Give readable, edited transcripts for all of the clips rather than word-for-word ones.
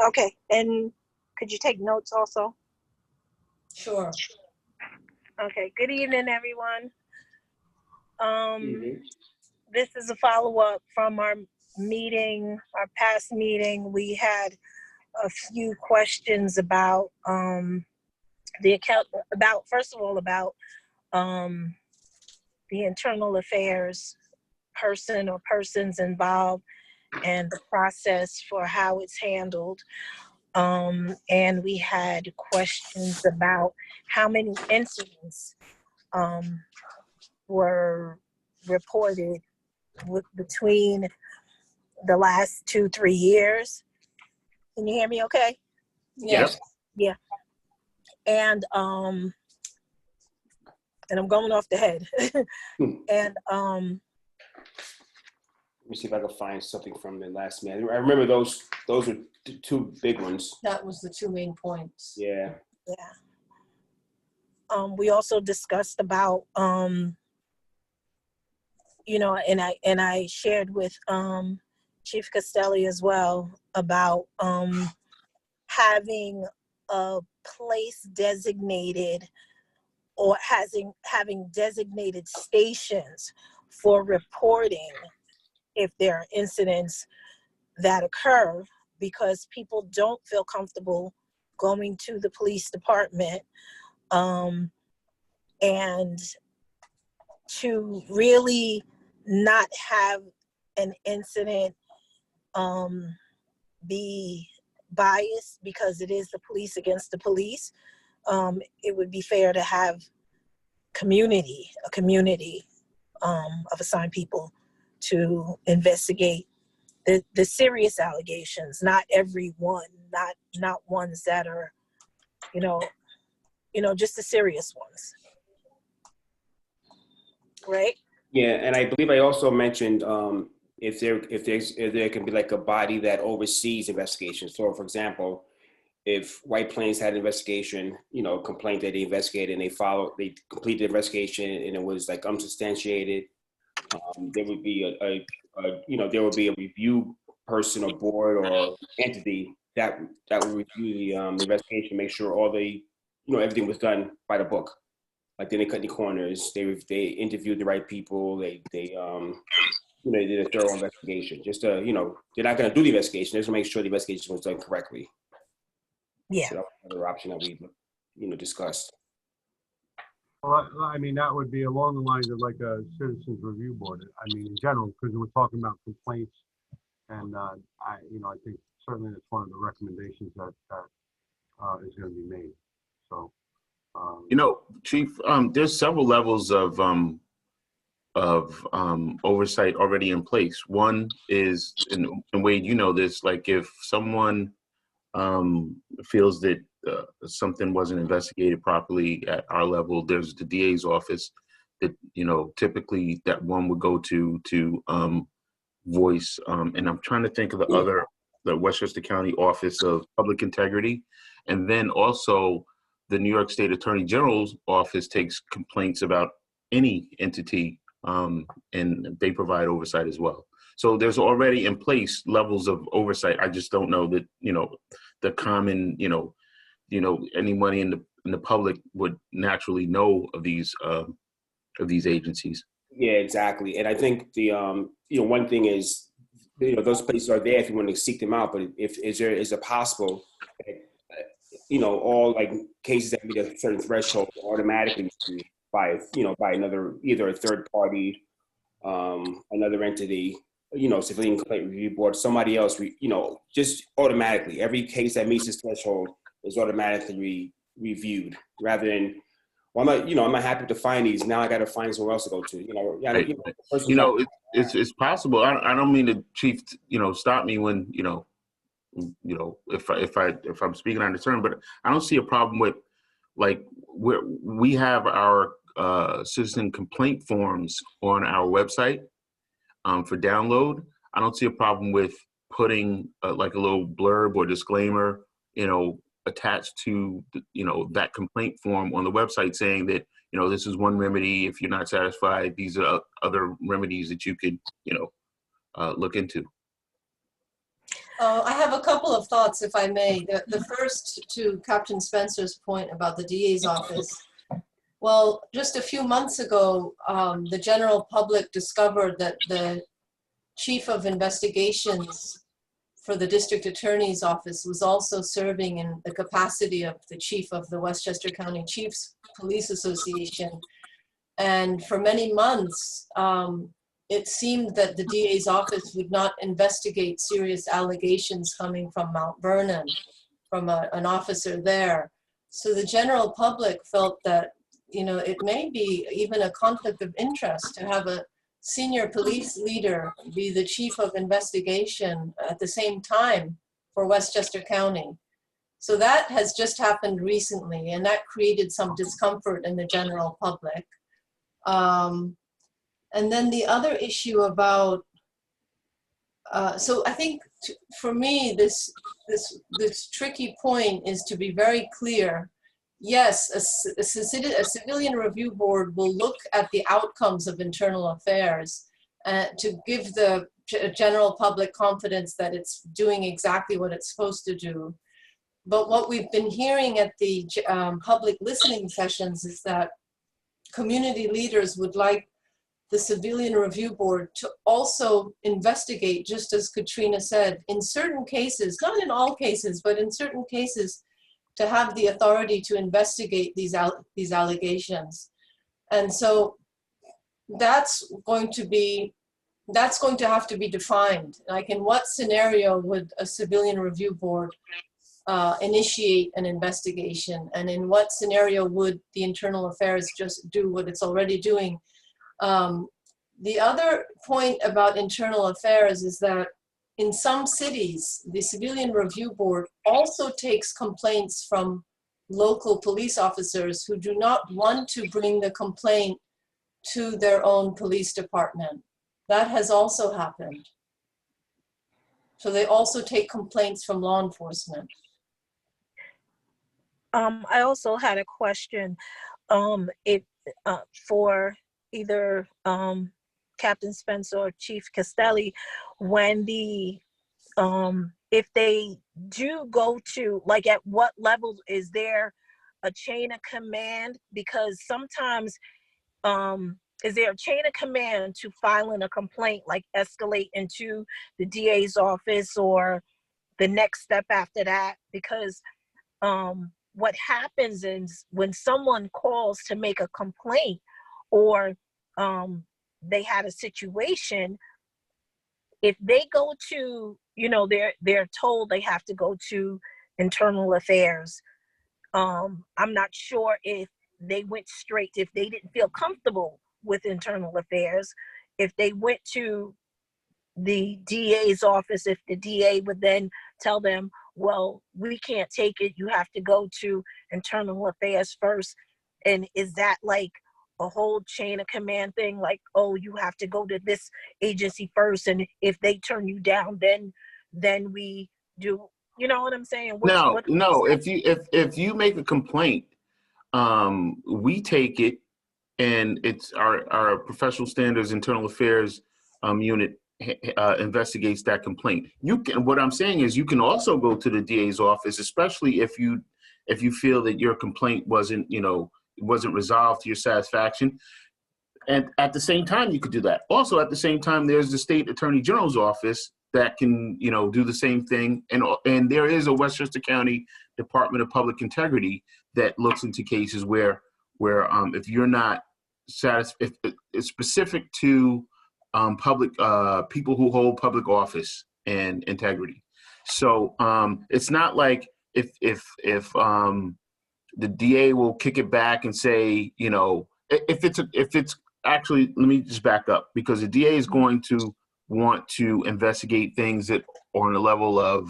Okay, and could you take notes also? Sure. Okay, good evening, everyone. This is a follow-up from our meeting, our past meeting. We had a few questions about the account, first of all, about the internal affairs person or persons involved and the process for how it's handled. And we had questions about how many incidents were reported between the last 2-3 years. Can you hear me okay? Yes. Yeah. And I'm going off the head. And let me see if I can find something from the last meeting. I remember those were two big ones. That was the two main points. Yeah. Yeah. We also discussed about and I shared with Chief Castelli as well about having a place designated or having designated stations for reporting if there are incidents that occur, because people don't feel comfortable going to the police department, and to really not have an incident be biased because it is the police against the police. It would be fair to have a community of assigned people to investigate the serious allegations, not every one, not ones that are, just the serious ones. Right? Yeah, and I believe I also mentioned if there can be like a body that oversees investigations. So, for example, if White Plains had an investigation, complaint that they investigated and they completed the investigation and it was like unsubstantiated, there would be there would be a review person or board or entity that would review the investigation, make sure all the everything was done by the book. Like, they didn't cut any corners. They interviewed the right people. They did a thorough investigation. Just to, they're not going to do the investigation. They're just going to make sure the investigation was done correctly. Yeah. So that was another option that we discussed. Well, I mean, that would be along the lines of like a citizens review board. I mean, in general, because we're talking about complaints, and I think certainly that's one of the recommendations that is going to be made. So. Chief, there's several levels of oversight already in place. One is, and Wade, this, like if someone feels that something wasn't investigated properly at our level, there's the DA's office that, typically that one would go to voice. And I'm trying to think of the Westchester County Office of Public Integrity. And then also the New York State Attorney General's office takes complaints about any entity, and they provide oversight as well. So there's already in place levels of oversight. I just don't know that, the common, anybody in the public would naturally know of these agencies. Yeah, exactly. And I think the one thing is, those places are there if you want to seek them out. But is it possible that, all like cases that meet a certain threshold automatically by another, either a third party, another entity, civilian complaint review board, somebody else, just automatically, every case that meets this threshold is automatically reviewed, rather than, well, I'm not happy to find these. Now I got to find somewhere else to go to. It's possible. I don't mean to, Chief, stop me when, if I'm speaking on the term, but I don't see a problem with, like, we have our citizen complaint forms on our website for download. I don't see a problem with putting like a little blurb or disclaimer, attached to that complaint form on the website, saying that this is one remedy. If you're not satisfied, these are other remedies that you could look into. I have a couple of thoughts, if I may. The first, to Captain Spencer's point about the DA's office. Well, just a few months ago, the general public discovered that the chief of investigations for the district attorney's office was also serving in the capacity of the chief of the Westchester County Chiefs Police Association. And for many months, it seemed that the DA's office would not investigate serious allegations coming from Mount Vernon, from an officer there. So the general public felt that, you know, it may be even a conflict of interest to have a senior police leader be the chief of investigation at the same time for Westchester County. So that has just happened recently, and that created some discomfort in the general public. And then the other issue about, so I think for me, this tricky point is to be very clear. Yes, a civilian review board will look at the outcomes of internal affairs to give the general public confidence that it's doing exactly what it's supposed to do. But what we've been hearing at the public listening sessions is that community leaders would like the Civilian Review Board to also investigate, just as Katrina said, in certain cases, not in all cases, but in certain cases, to have the authority to investigate these allegations. And so that's going to have to be defined. Like, in what scenario would a Civilian Review Board initiate an investigation, and in what scenario would the internal affairs just do what it's already doing? The other point about internal affairs is that in some cities, the Civilian Review Board also takes complaints from local police officers who do not want to bring the complaint to their own police department. That has also happened. So they also take complaints from law enforcement. I also had a question for either Captain Spencer or Chief Castelli, when if they do go to, like, at what level is there a chain of command? Because sometimes is there a chain of command to filing a complaint, like escalate into the DA's office or the next step after that? Because what happens is when someone calls to make a complaint, or they had a situation, if they go to, you know, they're told they have to go to internal affairs. I'm not sure if they went straight, if they didn't feel comfortable with internal affairs, if they went to the DA's office, if the DA would then tell them, well, we can't take it, you have to go to internal affairs first. And is that like a whole chain of command thing, like, oh, you have to go to this agency first, and if they turn you down, then we do, you know what I'm saying? No, if you make a complaint, we take it, and it's our professional standards internal affairs unit investigates that complaint. You can, what I'm saying is, you can also go to the DA's office, especially if you feel that your complaint wasn't resolved to your satisfaction. And at the same time, you could do that. Also, at the same time, there's the state attorney general's office that can, do the same thing. And there is a Westchester County Department of Public Integrity that looks into cases where if you're not satisfied, if it's specific to public people who hold public office and integrity. So it's not like if the DA will kick it back and say, if it's actually, let me just back up, because the DA is going to want to investigate things that are on the level of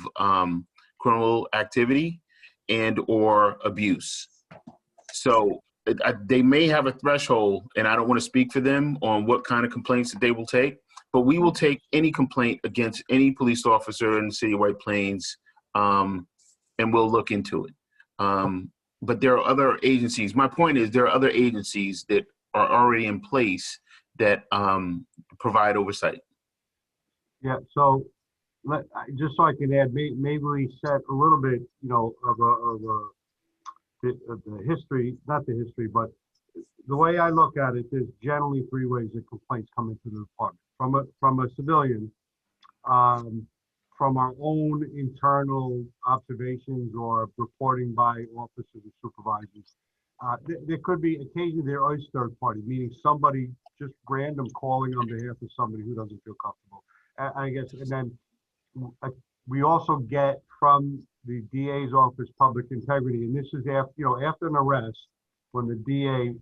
criminal activity and or abuse. So they may have a threshold, and I don't want to speak for them on what kind of complaints that they will take, but we will take any complaint against any police officer in the city of White Plains, and we'll look into it. But there are other agencies. My point is, there are other agencies that are already in place that provide oversight. Yeah, so just so I can add, maybe we set a little bit, of the history, not the history, but the way I look at it, there's generally three ways that complaints come into the department. From a civilian, from our own internal observations or reporting by officers and supervisors. There could be, occasionally there is third party, meaning somebody just random calling on behalf of somebody who doesn't feel comfortable. I guess, and then we also get from the DA's office public integrity, and this is after, after an arrest, when the DA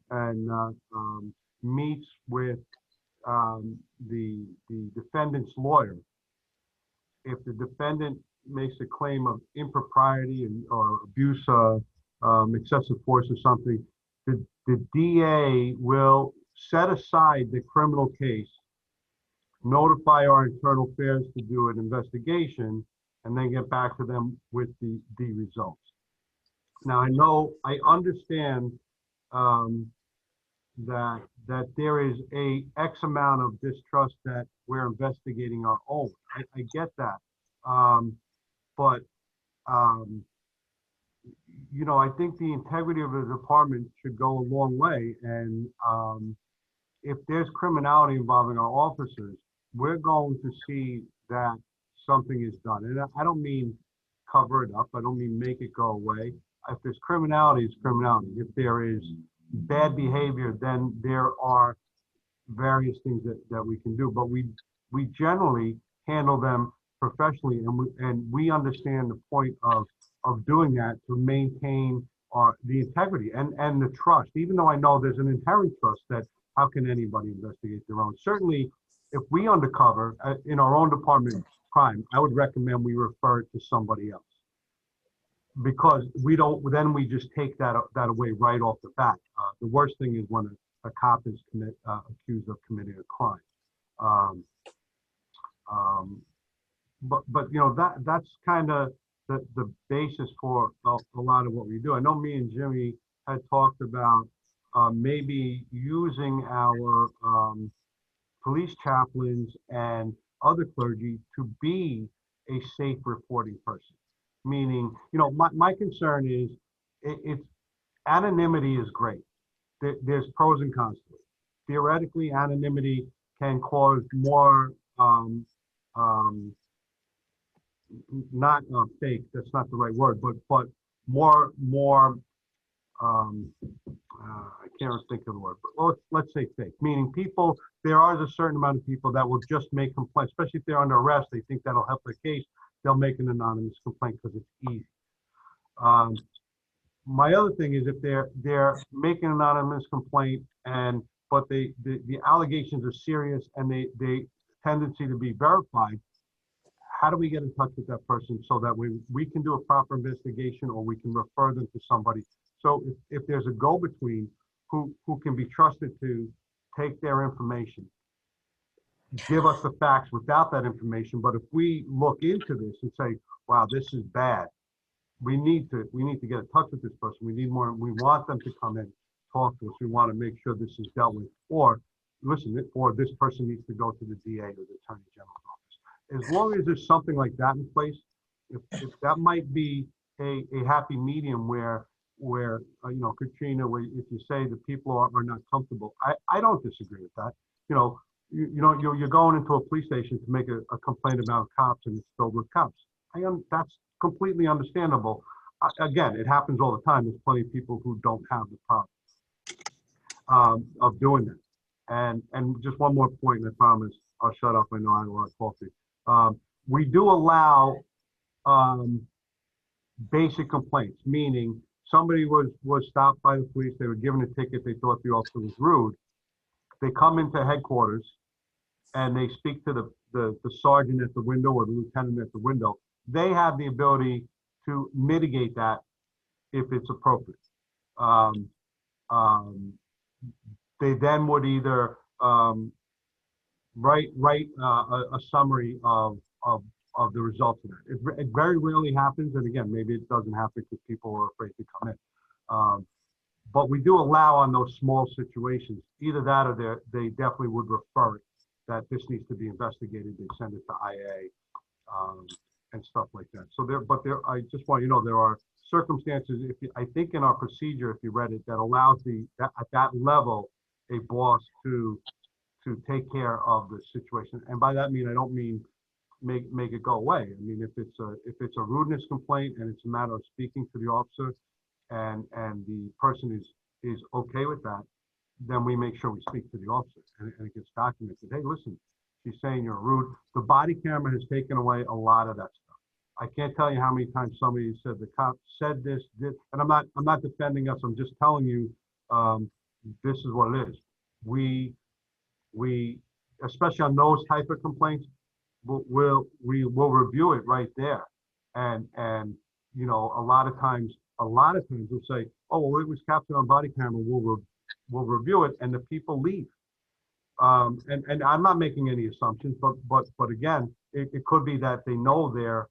meets with the defendant's lawyer. If the defendant makes a claim of impropriety or abuse, excessive force or something, the DA will set aside the criminal case, notify our internal affairs to do an investigation, and then get back to them with the results. Now, I understand that there is a X amount of distrust that we're investigating our own. I get that. But I think the integrity of the department should go a long way. And if there's criminality involving our officers, we're going to see that something is done. And I don't mean cover it up. I don't mean make it go away. If there's criminality, it's criminality. If there is bad behavior, then there are various things that we can do. But we generally handle them professionally, and we understand the point of doing that to maintain the integrity and the trust. Even though I know there's an inherent trust that how can anybody investigate their own? Certainly, if we undercover in our own department crime, I would recommend we refer it to somebody else, because then we just take that away right off the bat. The worst thing is when a cop is accused of committing a crime. But that's kind of the basis for a lot of what we do. I know me and Jimmy had talked about maybe using our police chaplains and other clergy to be a safe reporting person. Meaning, my concern is it's anonymity is great. There's pros and cons to it. Theoretically, anonymity can cause more not fake, that's not the right word, but more I can't think of the word, but let's say fake, meaning there are a certain amount of people that will just make complaints, especially if they're under arrest. They think that'll help their case. They'll make an anonymous complaint because it's easy. My other thing is if they're making an anonymous complaint but the allegations are serious and they tendency to be verified, how do we get in touch with that person so that we can do a proper investigation, or we can refer them to somebody? So if there's a go-between who can be trusted to take their information, give us the facts without that information. But if we look into this and say, wow, this is bad, we need to get in touch with this person. We need more. We want them to come in, talk to us. We want to make sure this is dealt with. Or this person needs to go to the DA or the Attorney General's office. As long as there's something like that in place, if that might be a happy medium where Katrina, where if you say the people are not comfortable, I don't disagree with that. You're going into a police station to make a complaint about cops and it's filled with cops. That's completely understandable. Again, it happens all the time. There's plenty of people who don't have the problem of doing that. And just one more point, and I promise I'll shut up. I know I have a lot of coffee. We do allow basic complaints, meaning somebody was stopped by the police. They were given a ticket. They thought the officer was rude. They come into headquarters and they speak to the sergeant at the window or the lieutenant at the window. They have the ability to mitigate that if it's appropriate. They then would either write a summary of the results of that. It very rarely happens, and again, maybe it doesn't happen because people are afraid to come in. But we do allow on those small situations, either that or they definitely would refer it, that this needs to be investigated. They send it to IA and stuff like that. So I just want you to know there are circumstances. I think in our procedure, if you read it, that allows at that level a boss to take care of the situation. And by that I don't mean make it go away. I mean, if it's a rudeness complaint and it's a matter of speaking to the officer, and the person is okay with that, then we make sure we speak to the officer, and it gets documented. Hey, listen, she's saying you're rude. The body camera has taken away a lot of that stuff. I can't tell you how many times somebody said the cop said this, and I'm not defending us. I'm just telling you, this is what it is. We especially on those type of complaints, we will review it right there, and a lot of times we'll say, oh, well, it was captured on body camera. We'll review it, and the people leave. And I'm not making any assumptions, but again, it could be that they know their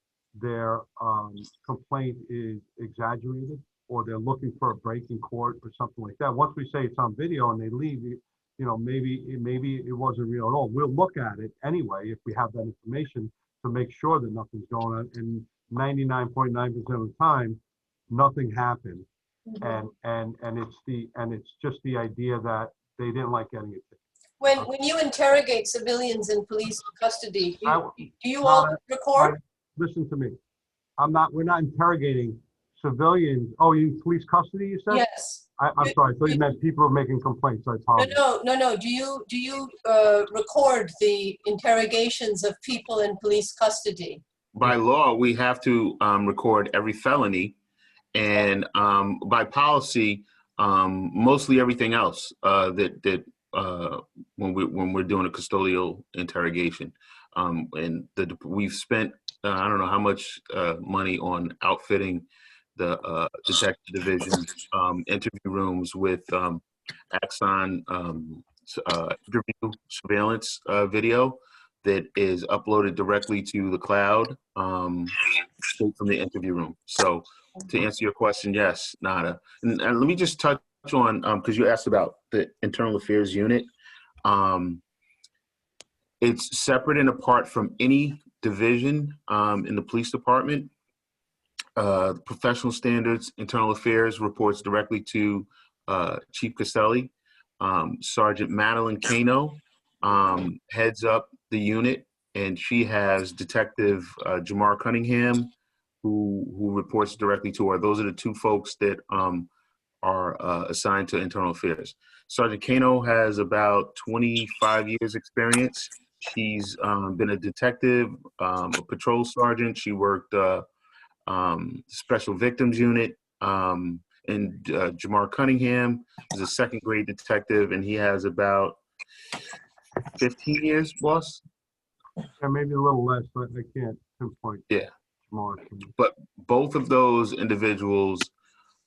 complaint is exaggerated, or they're looking for a break in court or something like that. Once we say it's on video and they leave, maybe it wasn't real at all. We'll look at it anyway if we have that information to make sure that nothing's going on. And 99.9% of the time, nothing happened. And it's just the idea that they didn't like getting it. When you interrogate civilians in police custody, do you all record? Listen to me. We're not interrogating civilians. Oh, you in police custody, you said? Yes. I'm sorry. I thought you meant people are making complaints. I apologize. No. Do you record the interrogations of people in police custody? By law, we have to record every felony, and by policy, mostly everything else when we're doing a custodial interrogation. And we've spent I don't know how much money on outfitting the detective division interview rooms with Axon interview surveillance video that is uploaded directly to the cloud straight from the interview room. So to answer your question, yes, Nada. And let me just touch on, because you asked about the internal affairs unit. It's separate and apart from any division in the police department. Professional standards, internal affairs reports directly to Chief Castelli. Sergeant Madeline Kano heads up the unit, and she has Detective Jamar Cunningham, who reports directly to her. Those are the two folks that are assigned to internal affairs. Sergeant Kano has about 25 years experience. She's been a detective, a patrol sergeant. She worked special victims unit. And Jamar Cunningham is a second grade detective, and he has about 15 years, boss? Yeah, maybe a little less, but I can't pinpoint. Yeah. More. But both of those individuals,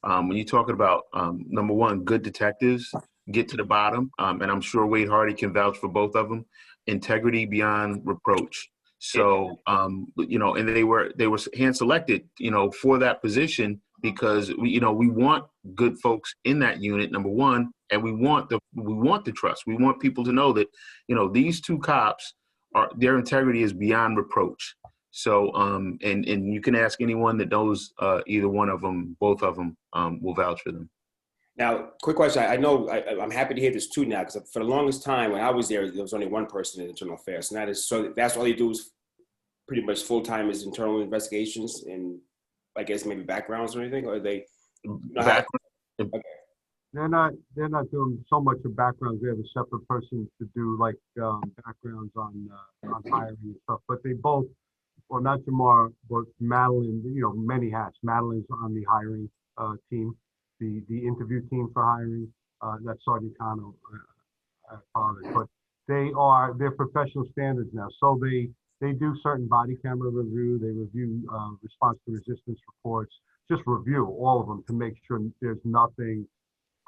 when you're talking about, number one, good detectives, get to the bottom, and I'm sure Wade Hardy can vouch for both of them, integrity beyond reproach. So, and they were hand selected, for that position because we want good folks in that unit, number one, and we want the trust. We want people to know that, these two cops their integrity is beyond reproach. So, and you can ask anyone that knows either one of them, both of them will vouch for them. Now, quick question. I know I'm happy to hear this too now, because for the longest time when I was there was only one person in internal affairs, and that's all they do is pretty much full time is internal investigations and I guess maybe backgrounds or anything, or are they? Okay. They're not doing so much of backgrounds. They have a separate person to do like backgrounds on hiring and stuff. But they both, well, not Jamar, but Madeline. Many hats. Madeline's on the hiring team. The interview team for hiring, that's Sergeant Cano, I apologize, but they're professional standards now. So they do certain body camera review, they review response to resistance reports, just review all of them to make sure there's nothing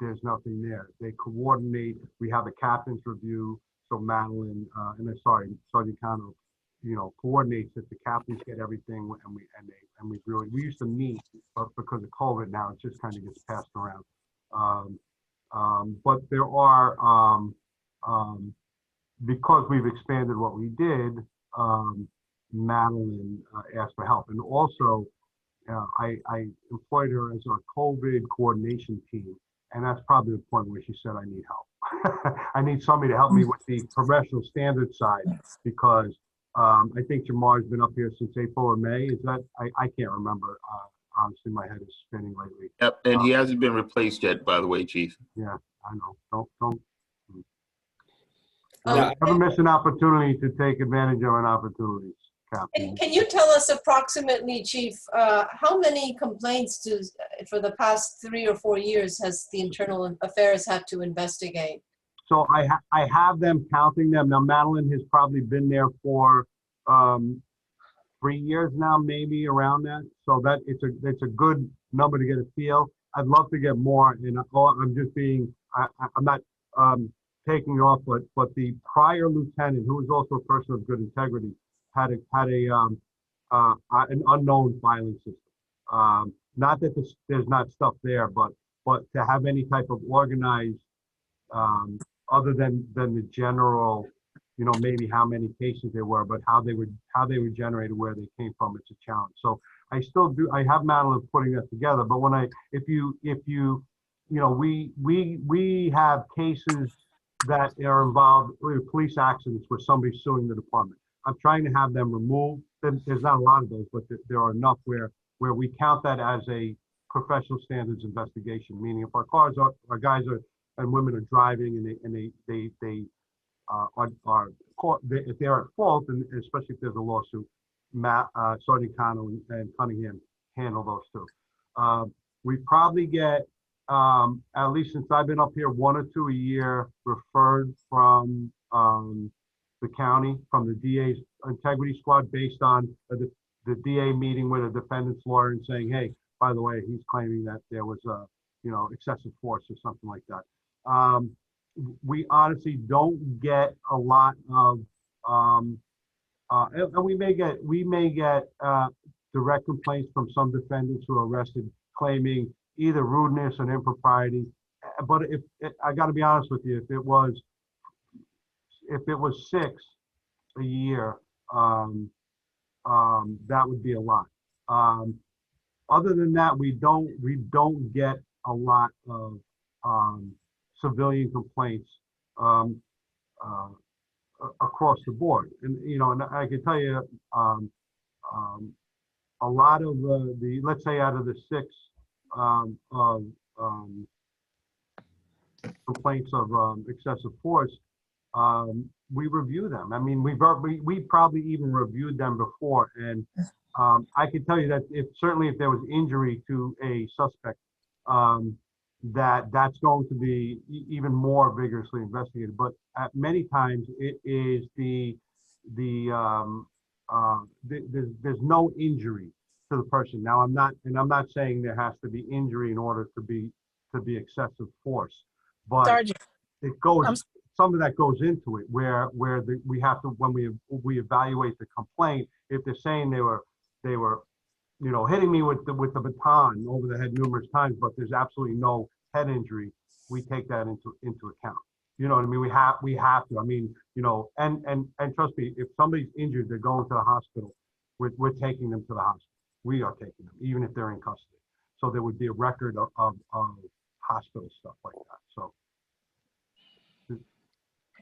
there. They coordinate, we have a captain's review, so Madeline, Sergeant Cano, coordinates that the captains get everything, and we used to meet, but because of COVID now, it just kind of gets passed around. But there are, because we've expanded what we did, Madeline asked for help. And also, I employed her as our COVID coordination team. And that's probably the point where she said, I need help. I need somebody to help me with the professional standards side, because I think Jamar's been up here since April or May. Is that, I can't remember. Honestly, my head is spinning lately. Yep, and he hasn't been replaced yet, by the way, Chief. Yeah, I know. Don't. No, Never miss an opportunity to take advantage of an opportunity, Captain. Can you tell us approximately, Chief, how many complaints for the past 3 or 4 years has the Internal Affairs had to investigate? So I have them counting them. Now, Madeline has probably been there for 3 years now, maybe around that. So that it's a good number to get a feel. I'd love to get more, and I'm just being, I'm not taking off, but the prior lieutenant, who was also a person of good integrity, had an unknown filing system. Not that there's not stuff there, but to have any type of organized, other than the general, you know, maybe how many cases there were, but how they were generated, where they came from, it's a challenge. So I still do. I have Madeline putting that together. But when if you know, we have cases that are involved with police accidents where somebody's suing the department. I'm trying to have them removed. There's not a lot of those, but there are enough where we count that as a professional standards investigation. Meaning, if our guys and women are driving and they are caught, if they're at fault, and especially if there's a lawsuit, Sergeant Cano and Cunningham handle those two. We probably get, at least since I've been up here, 1 or 2 a year referred from the county, from the DA's integrity squad, based on the DA meeting with a defendant's lawyer and saying, hey, by the way, he's claiming that there was excessive force or something like that. We honestly don't get a lot of, and we may get direct complaints from some defendants who are arrested claiming either rudeness and impropriety. But if I got to be honest with you, if it was 6 a year, that would be a lot. Other than that, we don't get a lot of civilian complaints across the board. And you know, and I can tell you, a lot of let's say out of the 6 complaints of excessive force, we review them. I mean, we probably even reviewed them before, and I can tell you that certainly if there was injury to a suspect, that's going to be even more vigorously investigated. But at many times it is there's no injury to the person. Now I'm not saying there has to be injury in order to be excessive force, but Sergeant, it goes. Some of that goes into it, where we have to, when we evaluate the complaint, if they're saying they were hitting me with the baton over the head numerous times, but there's absolutely no head injury, we take that into account. You know what I mean? We have to. I mean, you know, and trust me, if somebody's injured, they're going to the hospital. We're taking them to the hospital. We are taking them, even if they're in custody. So there would be a record of hospital stuff like that. So,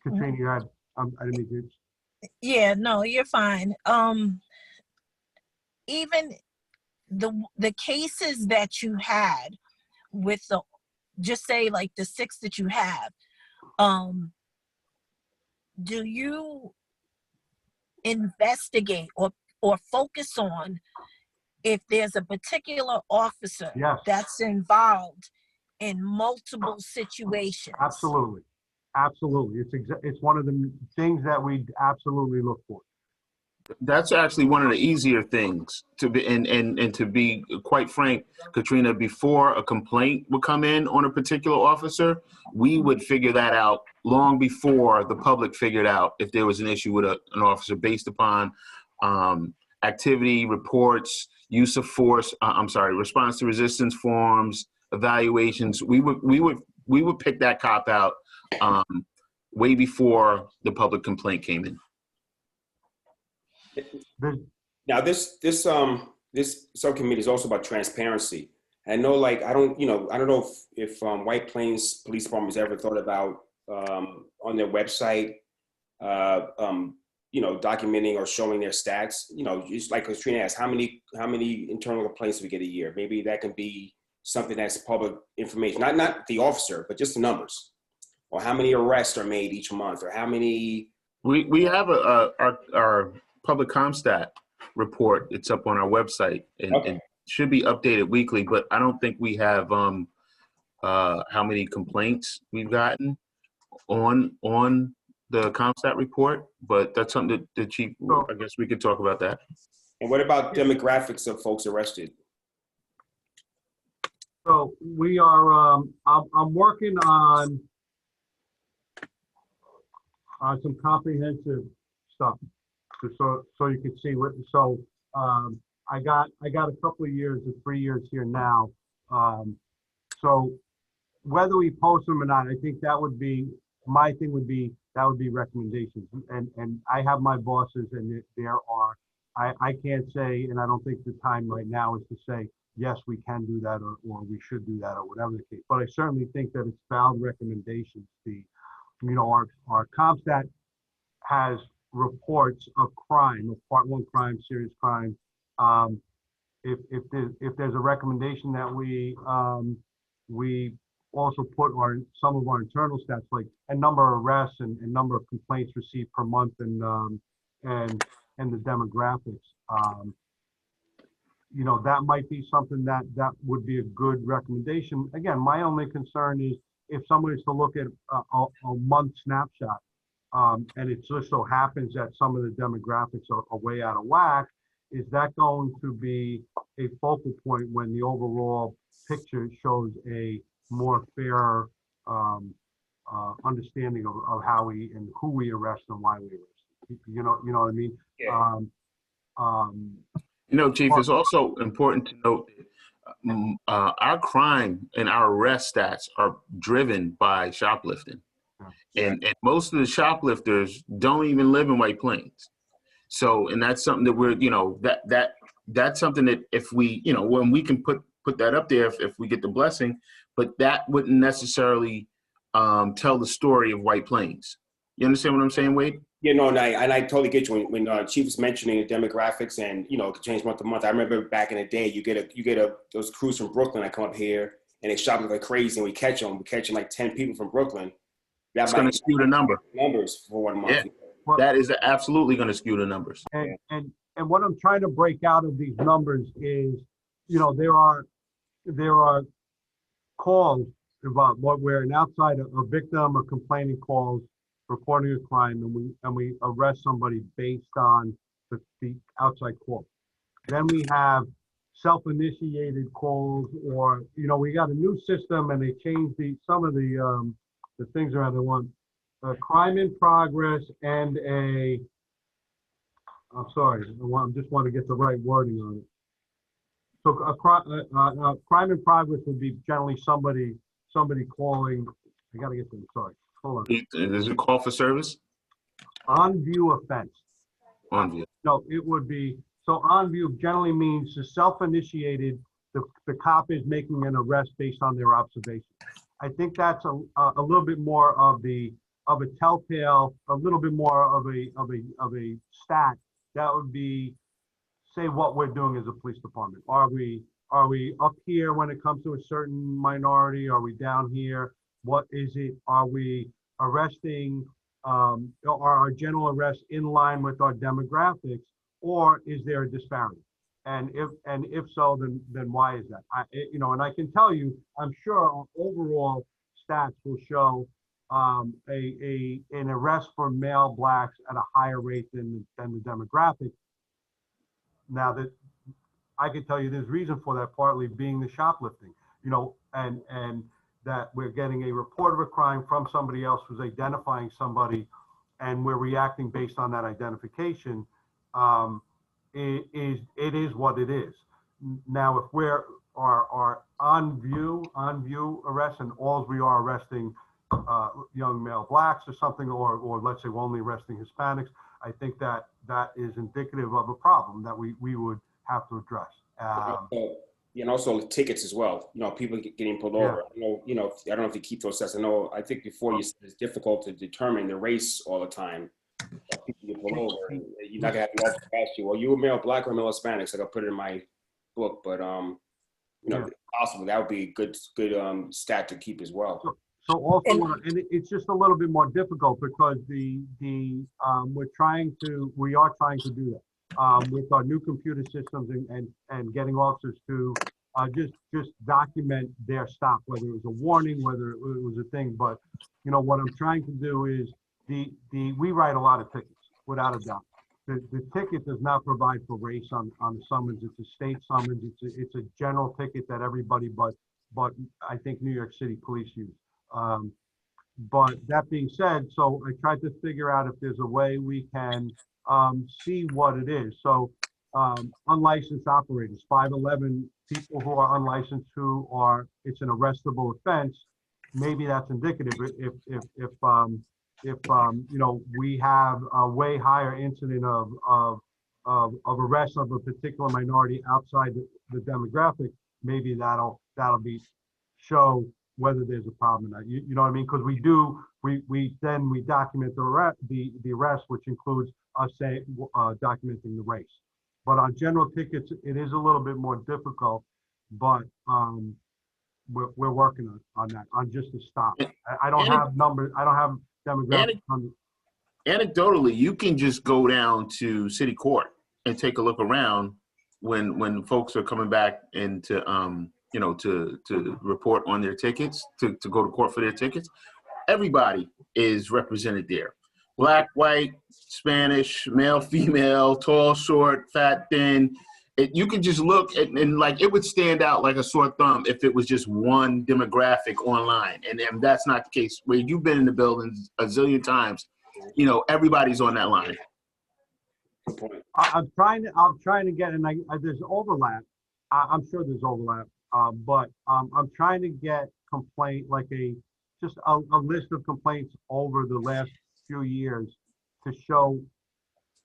Katrina, you had, I didn't mean to. yeah, no, you're fine. Even the cases that you had with just say like the 6 that you have, do you investigate or focus on if there's a particular officer Yes. that's involved in multiple situations? Absolutely. It's one of the things that we absolutely look for. That's actually one of the easier things to be, and to be quite frank, Katrina, before a complaint would come in on a particular officer, we would figure that out long before the public figured out if there was an issue with an officer based upon activity reports, use of force, response to resistance forms, evaluations. We would pick that cop out way before the public complaint came in. There's, Now, this subcommittee is also about transparency. I know, like, I don't know if White Plains Police Department has ever thought about on their website, documenting or showing their stats. Just like Katrina asked, how many internal complaints do we get a year? Maybe that can be something that's public information, not the officer, but just the numbers, or how many arrests are made each month, or how many. We have our public ComStat report. It's up on our website, and Okay. it should be updated weekly. But I don't think we have how many complaints we've gotten on the ComStat report. But that's something that the chief. I guess we could talk about that. And what about demographics of folks arrested? so we are, I'm working on some comprehensive stuff, so you can see what. So I got a couple of years or 3 years here now. So whether we post them or not, I think that would be my thing. That would be recommendations, and I have my bosses, and there are. I can't say, and I don't think the time right now is to say yes, we can do that, or we should do that, or whatever the case. But I certainly think that it's valid recommendations. Our CompStat has reports of crime, of Part 1 crime, serious crime. If there's a recommendation that we also put some of our internal stats, like a number of arrests and number of complaints received per month, and the demographics. That might be something that would be a good recommendation. Again, my only concern is if someone is to look at a month snapshot, and it just so happens that some of the demographics are way out of whack, is that going to be a focal point when the overall picture shows a more fair understanding of how we and who we arrest and why we arrest? You know what I mean? Yeah. Chief, it's also important to note that our crime and our arrest stats are driven by shoplifting. And most of the shoplifters don't even live in White Plains. So, and that's something that we're, that's something that if we, when we can put that up there, if we get the blessing, but that wouldn't necessarily tell the story of White Plains. You understand what I'm saying, Wade? Yeah, no, and I totally get you. When Chief was mentioning the demographics and it could change month to month. I remember back in the day, you get those crews from Brooklyn that come up here and they shop like crazy, and we catch them. We're catching like 10 people from Brooklyn. That's going to skew the numbers for 1 month. Yeah, that is absolutely going to skew the numbers. And what I'm trying to break out of these numbers is, there are calls about where an outside a victim or complaining calls reporting a crime, and we arrest somebody based on the outside call. Then we have self-initiated calls, or we got a new system and they changed some of the things around. They want a crime in progress and I'm sorry, I just want to get the right wording on it. So a crime in progress would be generally somebody calling. I got to get them. Sorry, hold on. Is it call for service? On view offense. On view. No, it would be, so on view generally means the self-initiated, the cop is making an arrest based on their observation. I think that's a little bit more of a telltale, a little bit more of a stat that would be, say, what we're doing as a police department. Are we up here when it comes to a certain minority? Are we down here? What is it? Are we arresting, are our general arrests in line with our demographics, or is there a disparity? And if so, then why is that? And I can tell you, I'm sure our overall stats will show an arrest for male blacks at a higher rate than the demographic. Now that I can tell you, there's reason for that, partly being the shoplifting, and that we're getting a report of a crime from somebody else who's identifying somebody, and we're reacting based on that identification. It is what it is. Now, if we're are on view arrests, and all we are arresting young male blacks or something, or let's say we're only arresting Hispanics, I think that is indicative of a problem that we would have to address. And also tickets as well. People getting pulled over. I don't know if you keep those sets. I think before you said it's difficult to determine the race all the time. People get pulled over. And you're not gonna have an officer ask you, well, you a male black or male Hispanic? So I'll put it in my book. But if possible, that would be a good stat to keep as well. So also, and it's just a little bit more difficult because we are trying to do that with our new computer systems and getting officers to just document their stop, whether it was a warning, whether it was a thing. But what I'm trying to do is we write a lot of tickets without a doubt. The ticket does not provide for race on the summons. It's a state summons. It's a general ticket that everybody but I think New York City police use. But that being said, so I tried to figure out if there's a way we can see what it is. So unlicensed operators, 511 people who are unlicensed it's an arrestable offense. Maybe that's indicative if we have a way higher incident of arrest of a particular minority outside the demographic. Maybe that'll be show whether there's a problem or not. You know what I mean? Because we document the arrest, which includes us documenting the race. But on general tickets, it is a little bit more difficult. But we're working on that, on just a stop. I don't have numbers. I don't have demographics. Anecdotally, you can just go down to city court and take a look around when folks are coming back into to report on their tickets, to go to court for their tickets. Everybody is represented there. Black, white, Spanish, male, female, tall, short, fat, thin. You can just look and like it would stand out like a sore thumb if it was just one demographic online. And that's not the case. Where you've been in the buildings a zillion times, everybody's on that line. I'm trying to get, and there's overlap. I'm sure there's overlap, but I'm trying to get just a list of complaints over the last few years to show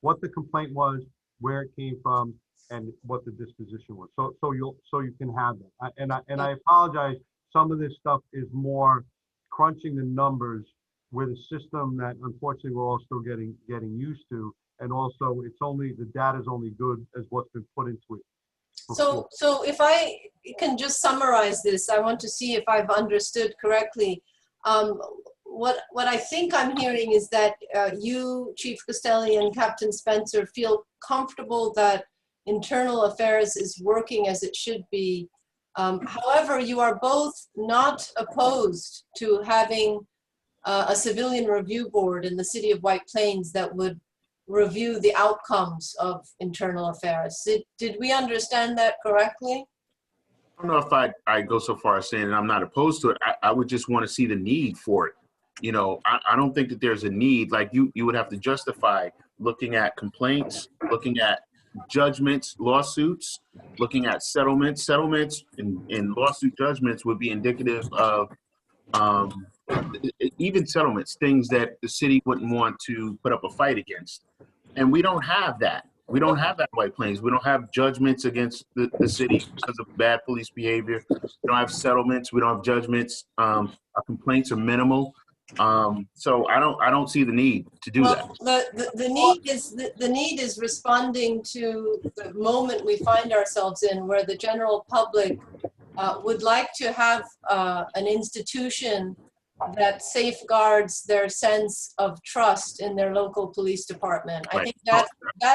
what the complaint was, where it came from, and what the disposition was. So you can have that. And I apologize. Some of this stuff is more crunching the numbers with a system that unfortunately we're all still getting used to. And also the data is only good as what's been put into it. So if I can just summarize this, I want to see if I've understood correctly. What I think I'm hearing is that you, Chief Costelli, and Captain Spencer feel comfortable that internal affairs is working as it should be. However, you are both not opposed to having a civilian review board in the city of White Plains that would review the outcomes of internal affairs. Did we understand that correctly? I don't know if I go so far as saying that I'm not opposed to it. I would just want to see the need for it. I don't think that there's a need. Like you would have to justify looking at complaints, looking at judgments, lawsuits, looking at settlements. Settlements and lawsuit judgments would be indicative of even settlements, things that the city wouldn't want to put up a fight against. And we don't have that. We don't have that in White Plains. We don't have judgments against the city because of bad police behavior. We don't have settlements. We don't have judgments. Our complaints are minimal. So I don't see the need to do that. The need is responding to the moment we find ourselves in, where the general public would like to have an institution that safeguards their sense of trust in their local police department. I think that's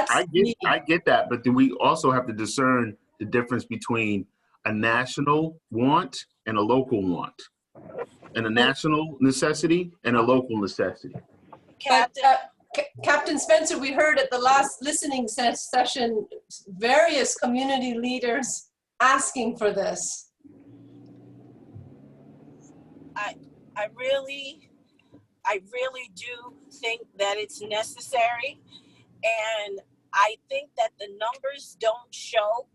I get that, but then we also have to discern the difference between a national want and a local want, and a national necessity and a local necessity. Captain Spencer, we heard at the last listening session various community leaders asking for this. I really do think that it's necessary, and I think that the numbers don't show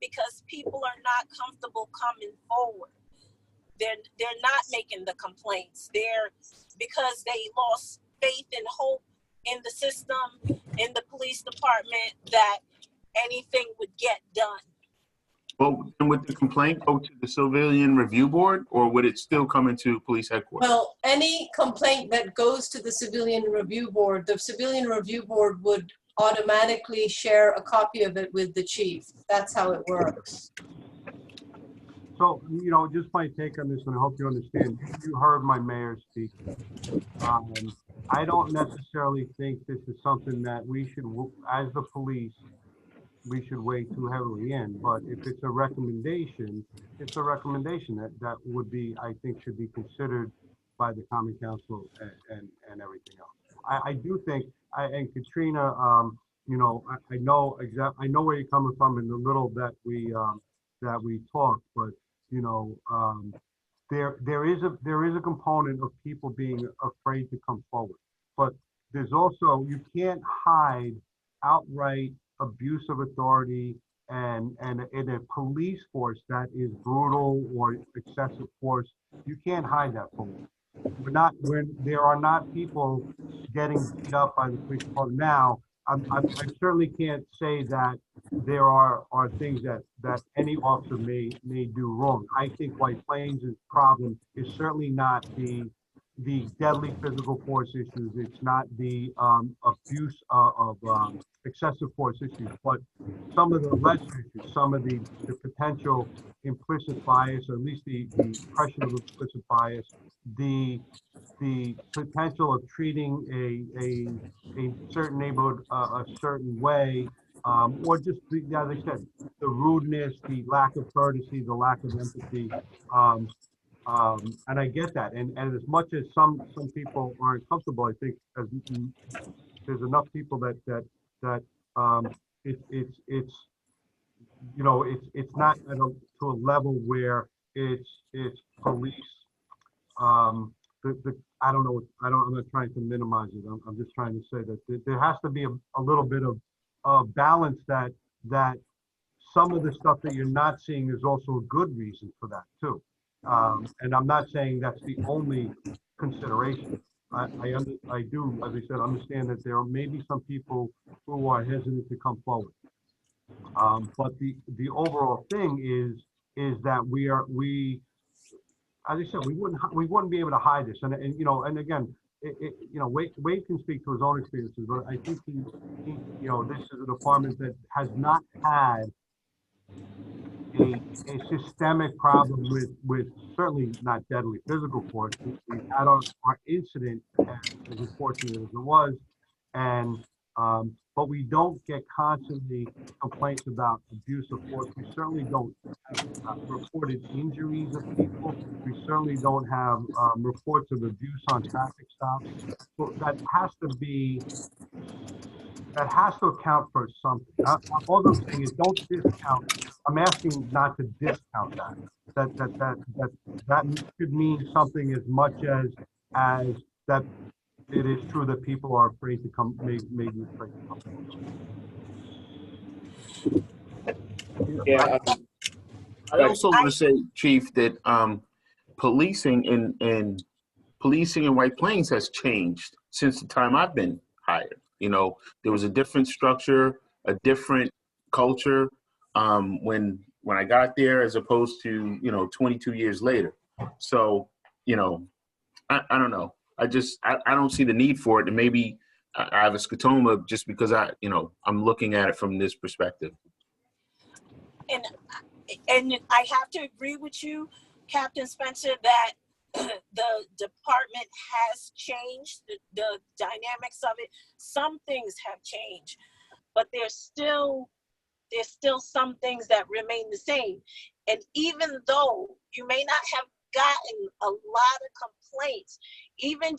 because people are not comfortable coming forward. they're not making the complaints. Because they lost faith and hope in the system, in the police department, that anything would get done. Well, and would the complaint go to the Civilian Review Board, or would it still come into police headquarters? Well, any complaint that goes to the Civilian Review Board, the Civilian Review Board would automatically share a copy of it with the chief. That's how it works. So, you know, just my take on this, and I hope you understand, you heard my mayor speak. I don't necessarily think this is something that we should, as the police, we should weigh too heavily in, but if it's a recommendation, it's a recommendation that would be, I think, should be considered by the Common Council and everything else. I do think, and Katrina, you know, I know where you're coming from in the little that we talked, but you know, there is a component of people being afraid to come forward, but there's also, you can't hide outright abuse of authority and in a police force that is brutal or excessive force. You can't hide that from there are not people getting beat up by the police department now. I certainly can't say that there are things that any officer may do wrong. I think White Plains' problem is certainly not the deadly physical force issues. It's not the abuse of excessive force issues, but some of the lesser issues, some of the potential implicit bias, or at least the impression of implicit bias, the potential of treating a certain neighborhood a certain way, or just as I said, the rudeness, the lack of courtesy, the lack of empathy. And I get that, and as much as some people aren't comfortable, I think there's enough people that it's you know, it's not to a level where it's police. I don't know. I'm not trying to minimize it. I'm just trying to say that there has to be a little bit of balance, that some of the stuff that you're not seeing is also a good reason for that too. And I'm not saying that's the only consideration. I do, as I said, understand that there may be some people who are hesitant to come forward. But the overall thing is that as I said, we wouldn't be able to hide this. And you know, and again, you know, Wade can speak to his own experiences, but I think he you know, this is a department that has not had a systemic problem with certainly not deadly physical force. We had our incident, as unfortunate as it was, and but we don't get constantly complaints about abuse of force. We certainly don't have reported injuries of people. We certainly don't have reports of abuse on traffic stops. So that has to account for something. All I'm saying is don't discount. I'm asking not to discount that. That could mean something as much as that it is true that people are afraid to come, maybe afraid to come. Yeah. I also want to say, Chief, that policing in White Plains has changed since the time I've been hired. You know, there was a different structure, a different culture when I got there, as opposed to, you know, 22 years later. So, you know, I don't know. I don't see the need for it, and maybe I have a scotoma just because I'm looking at it from this perspective. And I have to agree with you, Captain Spencer, that the department has changed, the dynamics of it. Some things have changed, but there's still some things that remain the same. And even though you may not have gotten a lot of complaints, even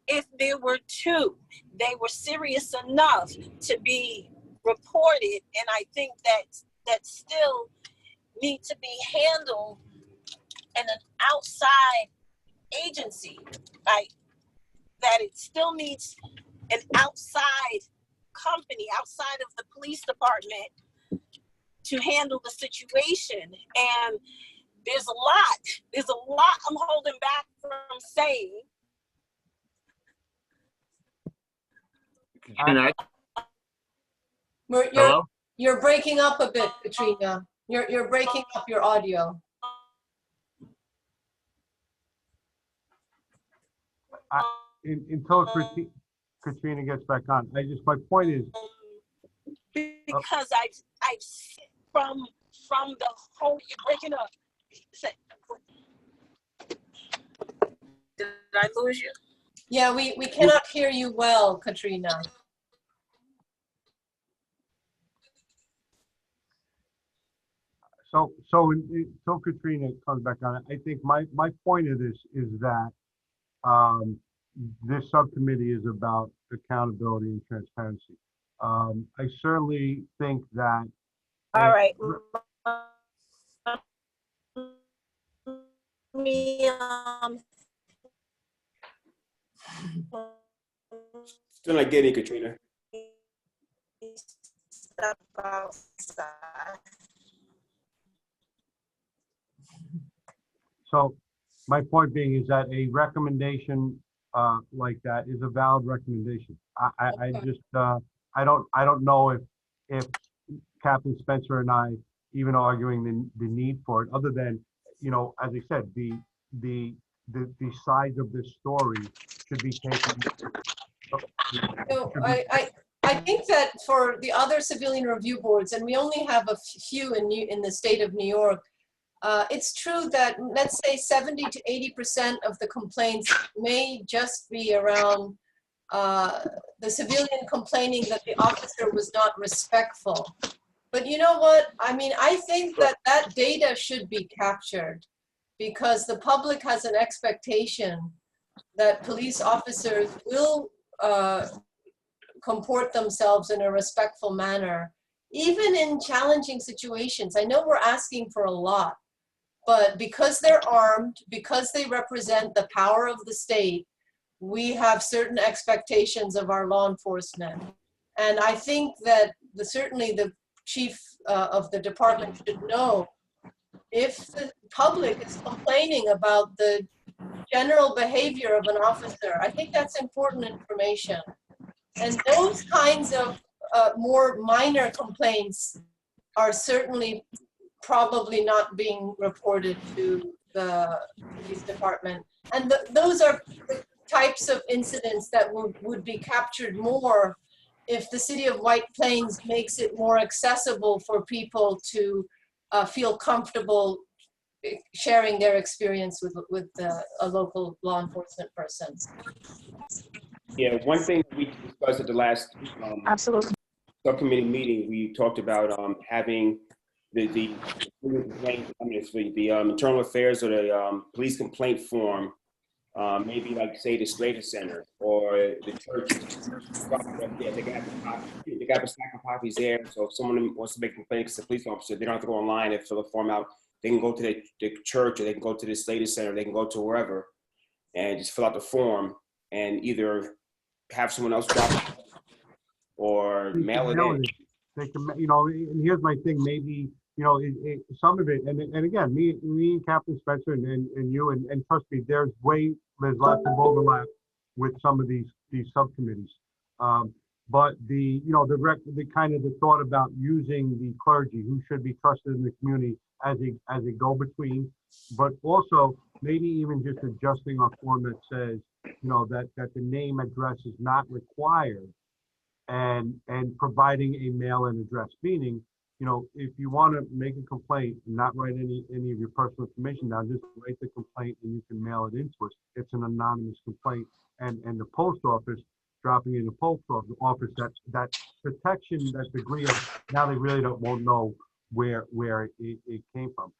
if there were two, they were serious enough to be reported, and I think that still need to be handled in an outside agency, right? That it still needs an outside company, outside of the police department, to handle the situation. And there's a lot I'm holding back from saying. Katrina, You're, hello? you're breaking up a bit, Katrina. You're breaking up your audio. Until Katrina gets back on, my point is, Because I've seen from the whole, you're breaking up. Did I lose you? Yeah, we cannot hear you well, Katrina. until Katrina comes back on, I think my point of this is that this subcommittee is about accountability and transparency. I certainly think that. All right. Me, Still not getting it, Katrina. step outside. So my point being is that a recommendation like that is a valid recommendation. I just I don't know if Captain Spencer and I even arguing the need for it, other than, you know, as I said, the sides of this story should be taken. So I think that for the other civilian review boards, and we only have a few in the state of New York, it's true that, let's say 70 to 80% of the complaints may just be around the civilian complaining that the officer was not respectful. But you know what? I mean, I think that that data should be captured, because the public has an expectation that police officers will comport themselves in a respectful manner, even in challenging situations. I know we're asking for a lot, but because they're armed, because they represent the power of the state, we have certain expectations of our law enforcement. And I think that certainly the chief of the department should know if the public is complaining about the general behavior of an officer. I think that's important information. And those kinds of more minor complaints are certainly probably not being reported to the police department. And those are the types of incidents that would be captured more if the city of White Plains makes it more accessible for people to feel comfortable sharing their experience with a local law enforcement person. Yeah, one thing we discussed at the last Absolutely. subcommittee meeting, we talked about having the internal affairs or the police complaint form, maybe like say the Slater Center or the church. They got the stack of copies there. So if someone wants to make a complaint against a police officer, they don't have to go online and fill the form out. They can go to the church, or they can go to the Slater Center, they can go to wherever and just fill out the form and either have someone else drop it or mail it in. They can, you know, and here's my thing, maybe, you know, some of it, and again, me and Captain Spencer and you, and trust me, there's lots of overlap with some of these subcommittees. But the kind of the thought about using the clergy who should be trusted in the community as a go-between, but also maybe even just adjusting our form that says, you know, that the name address is not required, and providing a mail-in address, meaning, you know, if you want to make a complaint and not write any of your personal information down, just write the complaint and you can mail it into us. It's an anonymous complaint, and the post office dropping in the post office, that protection, that degree of, now they really won't know where it came from.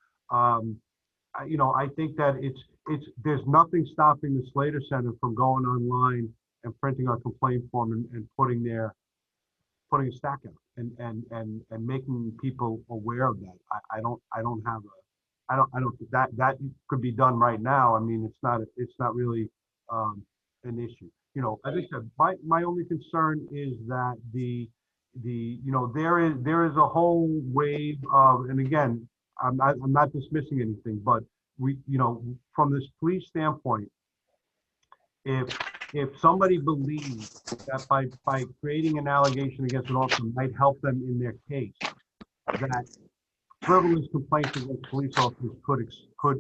You know, I think that there's nothing stopping the Slater Center from going online and printing our complaint form and putting a stack out and making people aware of that. I don't think that could be done right now. I mean, it's not really an issue. You know, as I said, my only concern is that you know, there is a whole wave of, and again, I'm not dismissing anything, but we, you know, from this police standpoint, if somebody believes that by creating an allegation against an officer might help them in their case, that frivolous complaints against police officers could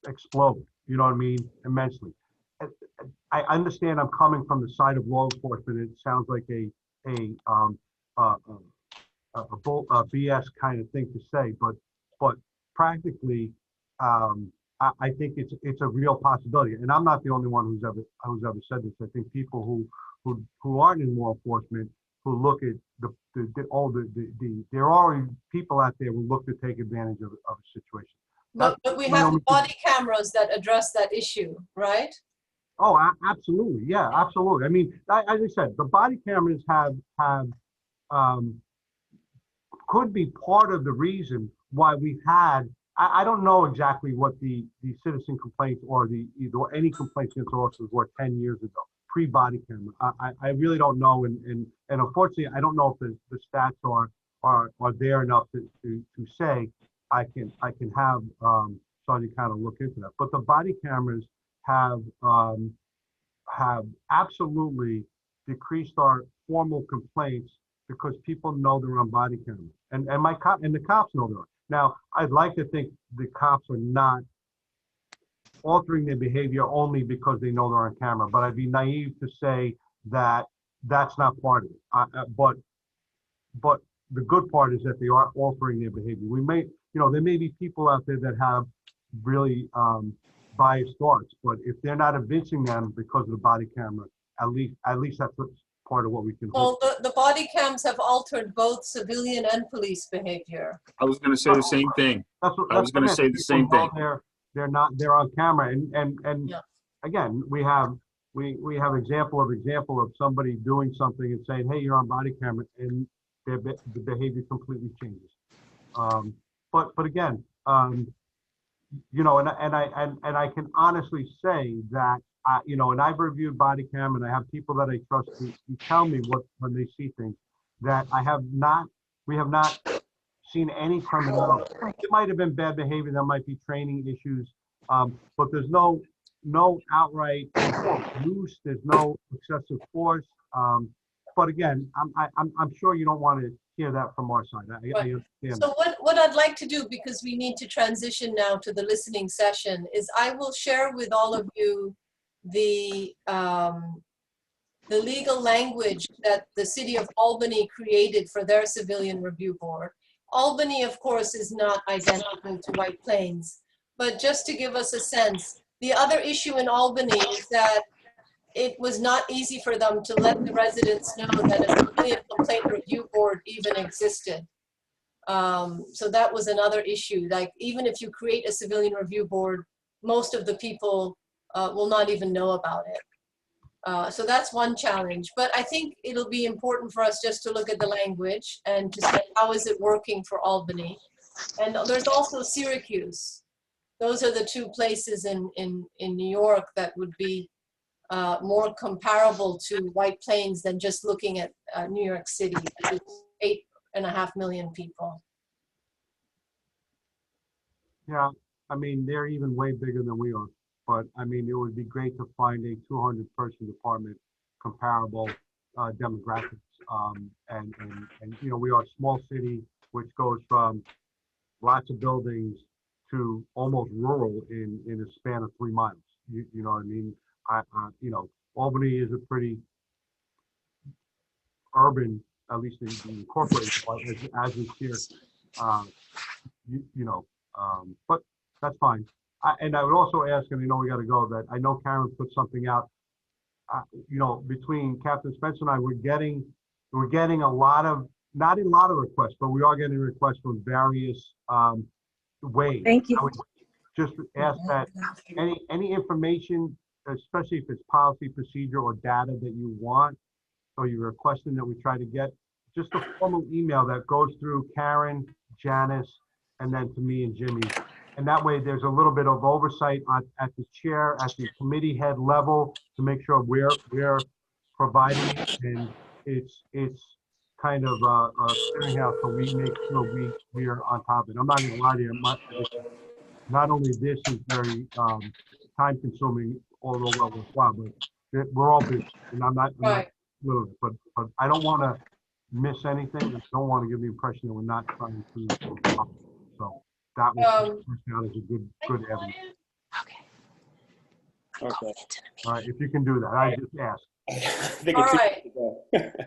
explode. You know what I mean? Immensely. I understand I'm coming from the side of law enforcement. It sounds like a BS kind of thing to say, but practically, I think it's a real possibility. And I'm not the only one who's ever said this. I think people who aren't in law enforcement, who look at there are already people out there who look to take advantage of a situation. But we have body cameras that address that issue, right? Oh, absolutely. Yeah, absolutely. I mean, as I said, the body cameras could be part of the reason why we've had, I don't know exactly what the citizen complaints or any complaints against officers were 10 years ago, pre-body camera. I really don't know. And unfortunately, I don't know if the stats are there enough to say I can have Sergeant kind of look into that. But the body cameras have absolutely decreased our formal complaints because people know they're on body camera, and the cops know they're on. Now, I'd like to think the cops are not altering their behavior only because they know they're on camera, but I'd be naive to say that that's not part of it. But the good part is that they are altering their behavior. There may be people out there that have really biased thoughts, but if they're not evincing them because of the body camera, at least that's part of what we can Well, hope. the body cams have altered both civilian and police behavior. I was going to say the same thing. I was going to say the same thing. They're on camera, and Yeah. again, we have example of somebody doing something and saying, hey, you're on body camera, and the behavior completely changes. But again, you know, and I can honestly say that, you know, and I've reviewed body cam, and I have people that I trust who tell me when they see things, that we have not seen any criminality. It might have been bad behavior, there might be training issues, but there's no outright abuse, there's no excessive force. But again, I'm sure you don't want to hear that from our side. I understand. So what I'd like to do, because we need to transition now to the listening session, is I will share with all of you the legal language that the city of Albany created for their civilian review board. Albany, of course, is not identical to White Plains, but just to give us a sense, the other issue in Albany is that it was not easy for them to let the residents know that a civilian complaint review board even existed. So that was another issue. Like, even if you create a civilian review board, most of the people will not even know about it. So that's one challenge. But I think it'll be important for us just to look at the language and to say, how is it working for Albany? And there's also Syracuse. Those are the two places in New York that would be more comparable to White Plains than just looking at New York City, which is 8.5 million people. Yeah, I mean, they're even way bigger than we are. But I mean, it would be great to find a 200-person department, comparable demographics. And you know, we are a small city, which goes from lots of buildings to almost rural in a span of 3 miles. You know what I mean? You know, Albany is a pretty urban, at least in the incorporated part, as is here. You know, but that's fine. And I would also ask, and I know we got to go, that I know Karen put something out. You know, between Captain Spencer and I, we're getting a lot of, not a lot of requests, but we are getting requests from various ways. Thank you. I would just ask that any information, especially if it's policy, procedure, or data that you want, or you're requesting that we try to get, just a formal email that goes through Karen, Janice, and then to me and Jimmy. And that way there's a little bit of oversight at the chair, at the committee head level, to make sure we're providing it, and it's kind of clearinghouse, so we make sure we are on top of it. I'm not gonna lie to you, not only this is very time consuming, although well worthwhile, but we're all busy, and I'm not Right. literally, but I don't want to miss anything. I don't want to give the impression that we're not trying to. So that was out as a good evidence. Okay. I'm Okay. going into the meeting. All right, if you can do that, I just asked. All right.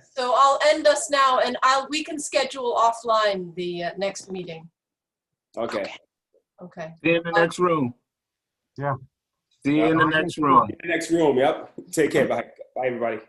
So I'll end us now, and we can schedule offline the next meeting. Okay. Okay. See you in the next room. Yeah. See you in the next room. Next room. Yep. Take care. Bye. Bye, everybody.